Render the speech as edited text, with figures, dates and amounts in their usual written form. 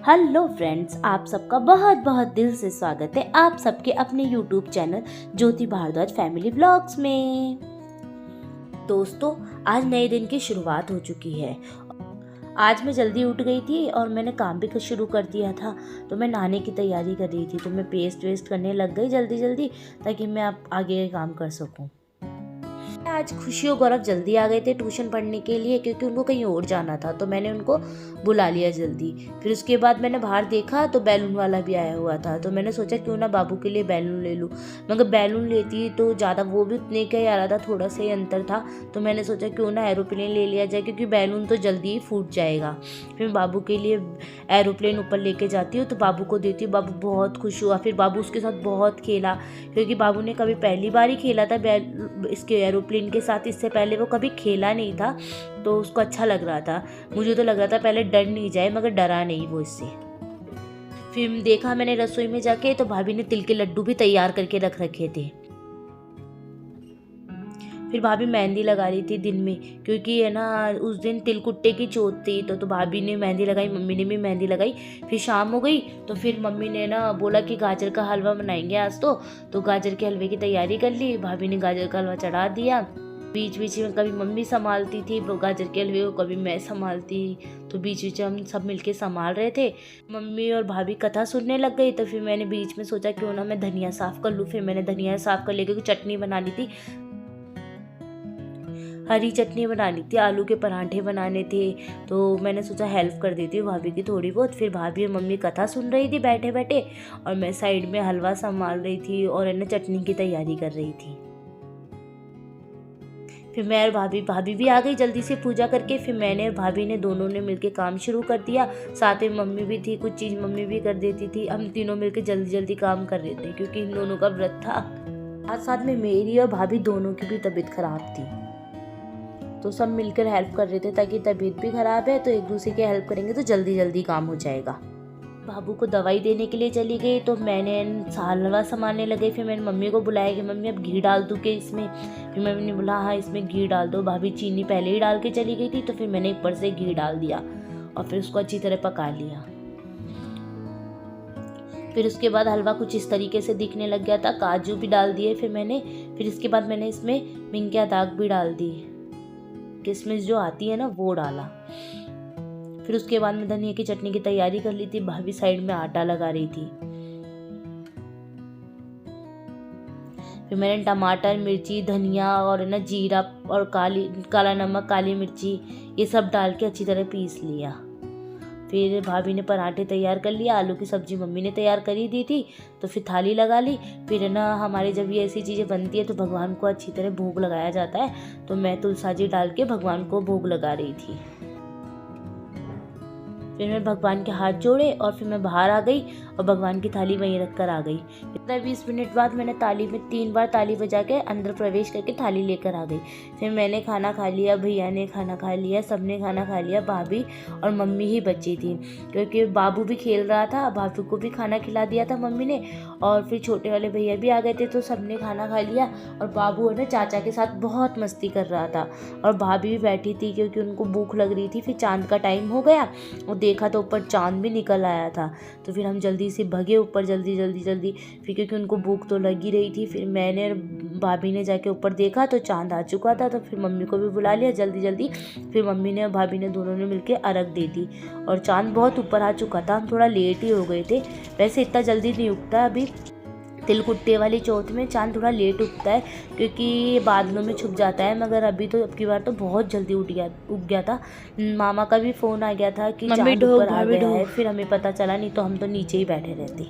Hello friends, आप सबका बहुत बहुत दिल से स्वागत है आप सबके अपने यूट्यूब चैनल ज्योति भारद्वाज फैमिली ब्लॉग्स में। दोस्तों, आज नए दिन की शुरुआत हो चुकी है। आज मैं जल्दी उठ गई थी और मैंने काम भी शुरू कर दिया था, तो मैं नहाने की तैयारी कर रही थी। तो मैं पेस्ट वेस्ट करने लग गई जल्दी जल्दी, ताकि मैं अब आगे काम कर सकूं। आज खुशी और गौरव जल्दी आ गए थे ट्यूशन पढ़ने के लिए, क्योंकि उनको कहीं और जाना था, तो मैंने उनको बुला लिया जल्दी। फिर उसके बाद मैंने बाहर देखा तो बैलून वाला भी आया हुआ था, तो मैंने सोचा क्यों ना बाबू के लिए बैलून ले लूँ। मगर बैलून लेती तो ज़्यादा वो भी उतने का ही आ रहा था, थोड़ा सा ही अंतर था। तो मैंने सोचा क्यों ना एरोप्लेन ले लिया जाए, क्योंकि बैलून तो जल्दी ही फूट जाएगा। फिर बाबू के लिए एरोप्लेन ऊपर लेके जाती हूँ, तो बाबू को देती हूँ। बाबू बहुत खुश हुआ। फिर बाबू उसके साथ बहुत खेला, क्योंकि बाबू ने कभी पहली बार ही खेला था इसके एरोप्लेन के साथ। इससे पहले वो कभी खेला नहीं था, तो उसको अच्छा लग रहा था। मुझे तो लग रहा था पहले डर नहीं जाए, मगर डरा नहीं वो इससे। फिर देखा मैंने रसोई में जाके, तो भाभी ने तिल के लड्डू भी तैयार करके रख रखे थे। फिर भाभी मेहंदी लगा रही थी दिन में, क्योंकि है ना उस दिन तिलकुट्टे की चौथ थी। तो भाभी ने मेहंदी लगाई, मम्मी ने भी मेहंदी लगाई। फिर शाम हो गई, तो फिर मम्मी ने ना बोला कि गाजर का हलवा बनाएंगे आज। तो गाजर के हलवे की तैयारी कर ली। भाभी ने गाजर का हलवा चढ़ा दिया। बीच बीच में कभी मम्मी संभालती थी गाजर के हलवे को, कभी मैं संभालती। तो बीच बीच में हम सब मिलके संभाल रहे थे। मम्मी और भाभी कथा सुनने लग गई, तो फिर मैंने बीच में सोचा क्यों ना मैं धनिया साफ कर लूँ। फिर मैंने धनिया साफ कर लिया, क्योंकि चटनी बनानी थी, हरी चटनी बनानी थी, आलू के पराठे बनाने थे। तो मैंने सोचा हेल्प कर देती हूँ भाभी की थोड़ी बहुत। फिर भाभी और मम्मी कथा सुन रही थी बैठे बैठे, और मैं साइड में हलवा संभाल रही थी और है ना चटनी की तैयारी कर रही थी। फिर मैं और भाभी भी आ गई जल्दी से पूजा करके। फिर मैंने और भाभी ने दोनों ने मिलके काम शुरू कर दिया। साथ में मम्मी भी थी, कुछ चीज़ मम्मी भी कर देती थी। हम तीनों मिलके जल्दी जल्दी काम कर रहे थे, क्योंकि इन दोनों का व्रत था। साथ साथ में मेरी और भाभी दोनों की भी तबीयत खराब थी, तो सब मिलकर हेल्प कर रहे थे, ताकि तबीयत भी खराब है तो एक दूसरे की हेल्प करेंगे तो जल्दी जल्दी काम हो जाएगा। बाबू को दवाई देने के लिए चली गई, तो मैंने हलवा संभालने लगे। फिर मैंने मम्मी को बुलाया कि मम्मी अब घी डाल दूँ के इसमें। फिर मम्मी ने बोला हाँ इसमें घी डाल दो। भाभी चीनी पहले ही डाल के चली गई थी, तो फिर मैंने ऊपर से घी डाल दिया और फिर उसको अच्छी तरह पका लिया। फिर उसके बाद हलवा कुछ इस तरीके से दिखने लग गया था। काजू भी डाल दिए फिर इसके बाद मैंने इसमें मिंकिया दाग भी डाल दी, किशमिश जो आती है ना वो डाला। फिर उसके बाद में धनिया की चटनी की तैयारी कर ली थी। भाभी साइड में आटा लगा रही थी। फिर मैंने टमाटर, मिर्ची, धनिया और ना जीरा और काला नमक, काली मिर्ची ये सब डाल के अच्छी तरह पीस लिया। फिर भाभी ने पराठे तैयार कर लिया। आलू की सब्जी मम्मी ने तैयार करी दी थी, तो फिर थाली लगा ली। फिर ना हमारे जब ये ऐसी चीज़ें बनती है तो भगवान को अच्छी तरह भोग लगाया जाता है, तो मैं तुलसाजी डाल के भगवान को भोग लगा रही थी। फिर मैं भगवान के हाथ जोड़े और फिर मैं बाहर आ गई और भगवान की थाली वहीं रख कर आ गई। 20 मिनट बाद मैंने ताली में 3 बार ताली बजा के अंदर प्रवेश करके थाली लेकर आ गई। फिर मैंने खाना खा लिया, भैया ने खाना खा लिया, सबने खाना खा लिया। भाभी और मम्मी ही बची थी, क्योंकि बाबू भी खेल रहा था। भाभी को भी खाना खिला दिया था मम्मी ने, और फिर छोटे वाले भैया भी आ गए थे, तो सबने खाना खा लिया। और बाबू है ना चाचा के साथ बहुत मस्ती कर रहा था, और भाभी भी बैठी थी क्योंकि उनको भूख लग रही थी। फिर चांद का टाइम हो गया और देखा तो ऊपर चांद भी निकल आया था, तो फिर हम जल्दी से भगे ऊपर जल्दी। फिर क्योंकि उनको भूख तो लगी रही थी। फिर मैंने भाभी ने जाके ऊपर देखा तो चांद आ चुका था, तो फिर मम्मी को भी बुला लिया जल्दी। फिर मम्मी ने और भाभी ने दोनों ने मिलके अर्घ दे दी, और चांद बहुत ऊपर आ चुका था। हम थोड़ा लेट ही हो गए थे, वैसे इतना जल्दी नहीं उगता अभी तिलकुट्टे वाली चौथ में चांद थोड़ा लेट उगता है, क्योंकि बादलों में छुप जाता है। मगर अभी तो अब की बार तो बहुत जल्दी उग गया था। मामा का भी फ़ोन आ गया था कि चांद ऊपर आ गया है। फिर हमें पता चला, नहीं तो हम तो नीचे ही बैठे रहते।